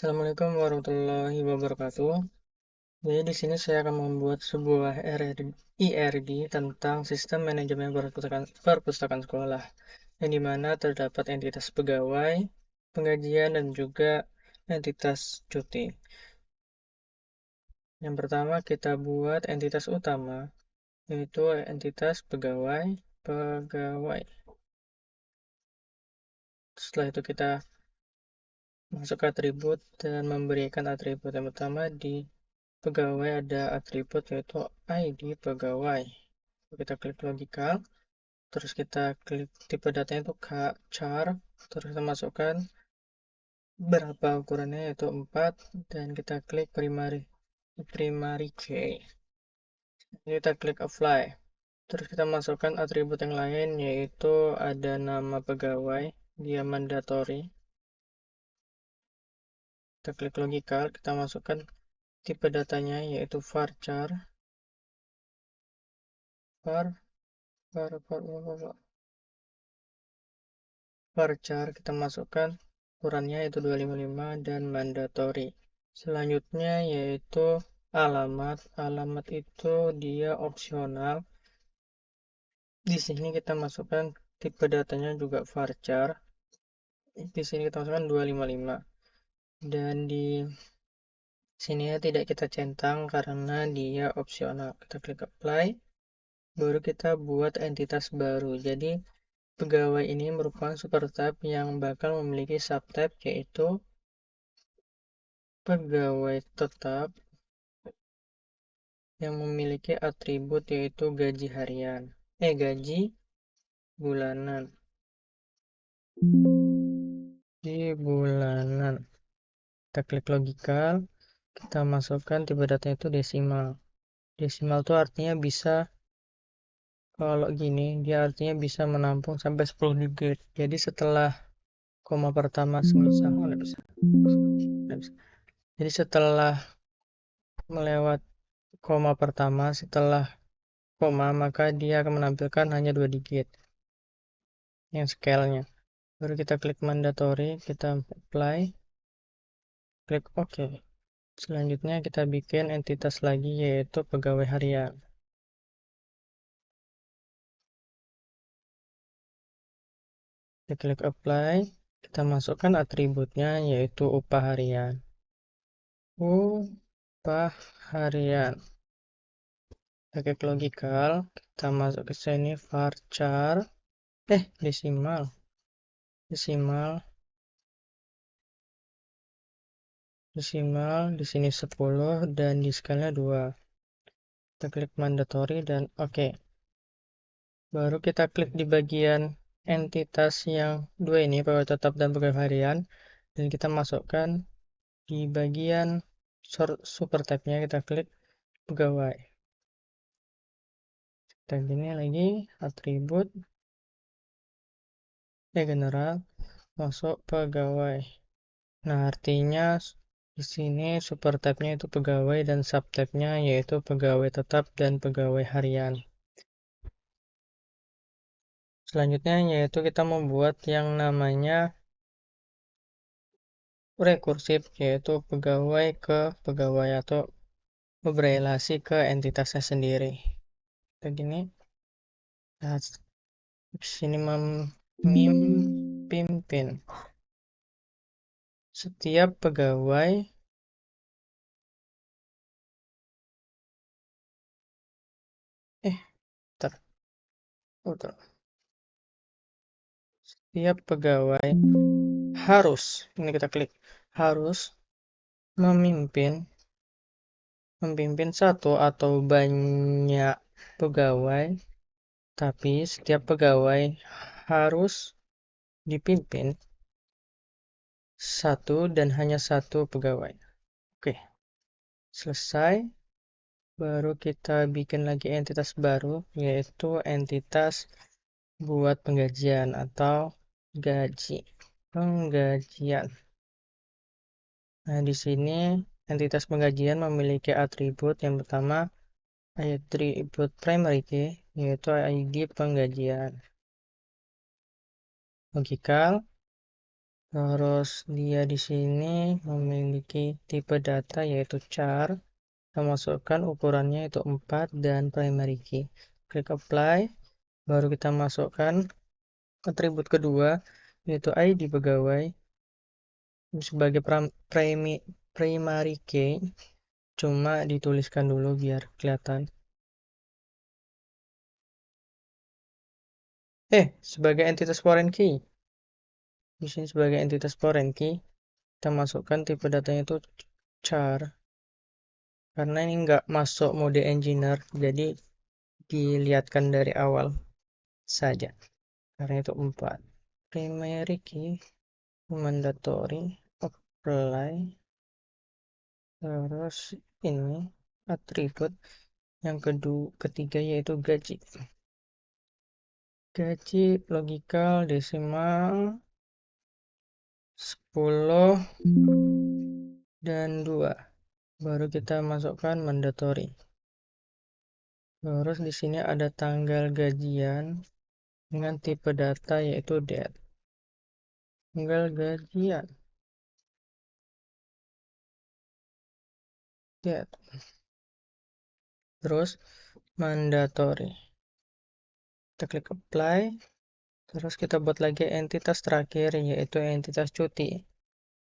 Assalamualaikum warahmatullahi wabarakatuh. Jadi di sini saya akan membuat sebuah IRD tentang sistem manajemen perpustakaan sekolah, yang dimana terdapat entitas pegawai, penggajian, dan juga entitas cuti. Yang pertama kita buat entitas utama, yaitu entitas pegawai. Setelah itu kita masuk ke atribut dan memberikan atribut. Yang pertama di pegawai ada atribut yaitu ID pegawai. Kita klik logical, terus kita klik tipe datanya itu char, terus kita masukkan berapa ukurannya yaitu 4 dan kita klik primary key. Kita klik apply. Terus kita masukkan atribut yang lain yaitu ada nama pegawai, dia mandatory. Kita klik logical, kita masukkan tipe datanya yaitu varchar. Varchar kita masukkan ukurannya yaitu 255 dan mandatory. Selanjutnya yaitu alamat. Alamat itu dia opsional. Di sini kita masukkan tipe datanya juga varchar. Di sini kita masukkan 255. Dan di sini tidak kita centang karena dia opsional. Kita klik apply. Baru kita buat entitas baru. Jadi pegawai ini merupakan supertype yang bakal memiliki subtype yaitu pegawai tetap yang memiliki atribut yaitu gaji harian, gaji bulanan. Di bulanan. Kita klik logical, kita masukkan tipe data itu desimal. Desimal itu artinya bisa, kalau gini, dia artinya bisa menampung sampai 10 digit. Jadi setelah koma pertama Jadi setelah melewat koma pertama, setelah koma, maka dia akan menampilkan hanya 2 digit. Yang scale-nya. Baru kita klik mandatory, kita apply, klik OK. Selanjutnya kita bikin entitas lagi yaitu pegawai harian. Kita klik apply, kita masukkan atributnya yaitu upah harian. Upah harian. Kita klik logical, kita masuk ke sini varchar, desimal. Desimal di sini 10 dan di skala 2. Kita klik mandatory dan oke. Baru kita klik di bagian entitas yang dua ini, pegawai tetap dan pegawai harian, dan kita masukkan di bagian supertype-nya, kita klik pegawai. Kita gini lagi atribut general masuk pegawai. Nah, artinya di sini supertype-nya itu pegawai dan subtype-nya yaitu pegawai tetap dan pegawai harian. Selanjutnya yaitu kita membuat yang namanya rekursif, yaitu pegawai ke pegawai atau berelasi ke entitasnya sendiri. Kayak gini. Nah, sini memimpin. Setiap pegawai Setiap pegawai harus, ini kita klik, harus memimpin satu atau banyak pegawai, tapi setiap pegawai harus dipimpin satu dan hanya satu pegawai. Oke, selesai. Baru kita bikin lagi entitas baru, yaitu entitas buat penggajian atau gaji. Penggajian. Nah, di sini entitas penggajian memiliki atribut yang pertama, atribut primary key, yaitu ID penggajian. Logical, Terus dia di sini memiliki tipe data yaitu char. Kita masukkan ukurannya itu 4 dan primary key. Klik apply, baru kita masukkan atribut kedua yaitu ID pegawai sebagai primary key, cuma dituliskan dulu biar kelihatan. Sebagai entitas foreign key. Di sini sebagai entitas foreign key, kita masukkan tipe datanya itu char. Karena ini nggak masuk mode engineer, jadi dilihatkan dari awal saja. Karena itu 4. Primary key, mandatory, apply. Terus ini atribut yang ketiga yaitu gaji. Gaji logikal desimal 10 dan 2. Baru kita masukkan mandatory. Terus di sini ada tanggal gajian dengan tipe data yaitu date. Tanggal gajian. Date. Terus mandatory. Kita klik apply. Terus kita buat lagi entitas terakhir yaitu entitas cuti.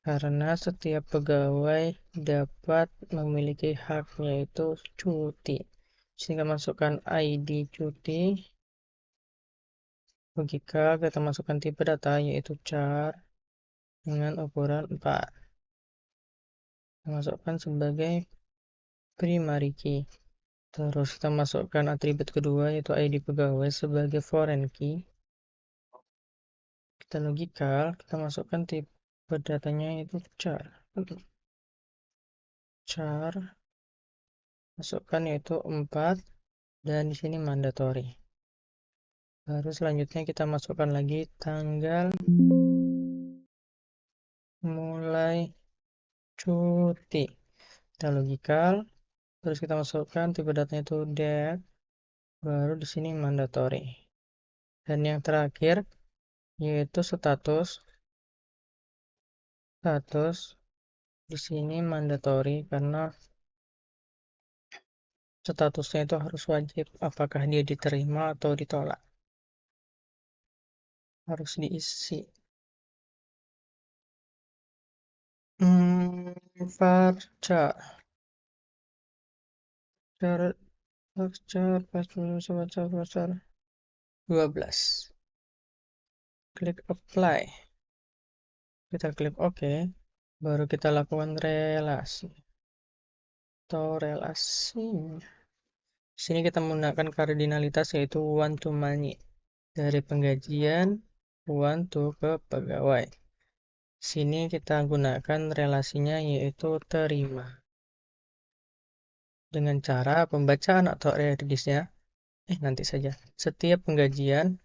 Karena setiap pegawai dapat memiliki hak yaitu cuti. Sehingga masukkan ID cuti. Logika kita masukkan tipe data yaitu char dengan ukuran 4. Kita masukkan sebagai primary key. Terus kita masukkan atribut kedua yaitu ID pegawai sebagai foreign key. Kita logikal, kita masukkan tipe datanya itu char. Char masukkan yaitu 4 dan di sini mandatory. Baru selanjutnya kita masukkan lagi tanggal mulai cuti. Kita logikal, terus kita masukkan tipe datanya itu date, baru di sini mandatory. Dan yang terakhir yaitu status. Status di sini mandatory karena statusnya itu harus wajib, apakah dia diterima atau ditolak. Harus diisi. Varchar. Varchar 12. Klik apply. Kita klik OK. Baru kita lakukan relasi. Atau relasinya. Di sini kita menggunakan kardinalitas yaitu one to many. Dari penggajian one to ke pegawai. Sini kita gunakan relasinya yaitu terima. Dengan cara pembacaan atau redisnya nanti saja. Setiap penggajian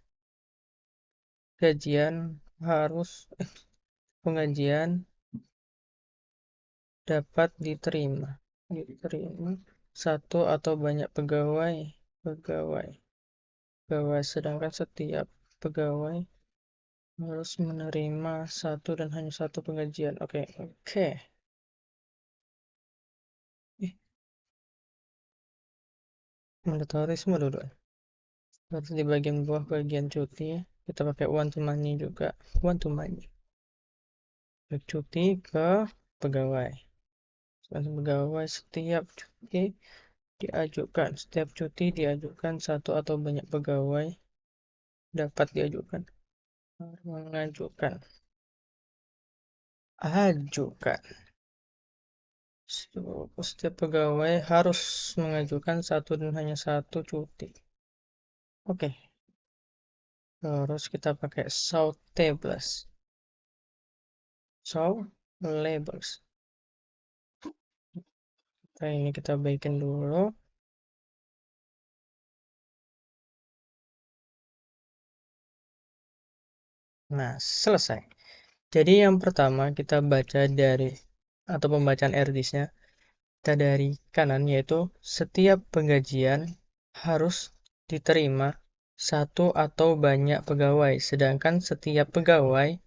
dapat diterima satu atau banyak pegawai, sedangkan setiap pegawai harus menerima satu dan hanya satu penggajian. Oke. Mandatory semua dulu. Terus di bagian bawah bagian cuti kita pakai one to many juga. One to many. Cuti ke pegawai. Setiap cuti diajukan satu atau banyak pegawai dapat diajukan. Ajukan. Setiap pegawai harus mengajukan satu dan hanya satu cuti. Oke. Terus kita pakai show tables. Ini kita baikin dulu. Nah, selesai. Jadi yang pertama kita baca dari atau pembacaan rdisnya kita dari kanan yaitu setiap penggajian harus diterima satu atau banyak pegawai, sedangkan setiap pegawai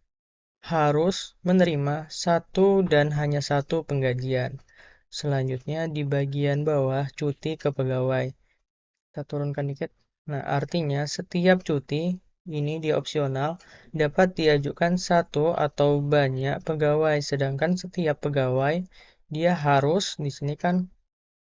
harus menerima satu dan hanya satu penggajian. Selanjutnya di bagian bawah cuti ke pegawai. Kita turunkan dikit. Nah, artinya setiap cuti ini di opsional dapat diajukan satu atau banyak pegawai, sedangkan setiap pegawai dia harus di sini kan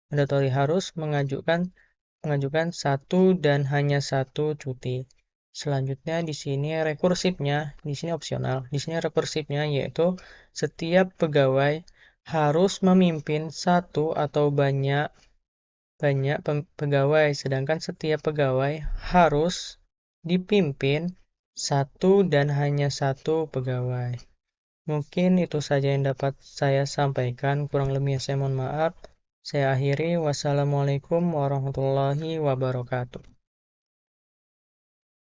mandatory harus mengajukan satu dan hanya satu cuti. Selanjutnya di sini rekursifnya, di sini opsional. Di sini rekursifnya yaitu setiap pegawai harus memimpin satu atau banyak pegawai, sedangkan setiap pegawai harus dipimpin satu dan hanya satu pegawai. Mungkin itu saja yang dapat saya sampaikan, kurang lebihnya saya mohon maaf. Saya akhiri, wassalamualaikum warahmatullahi wabarakatuh.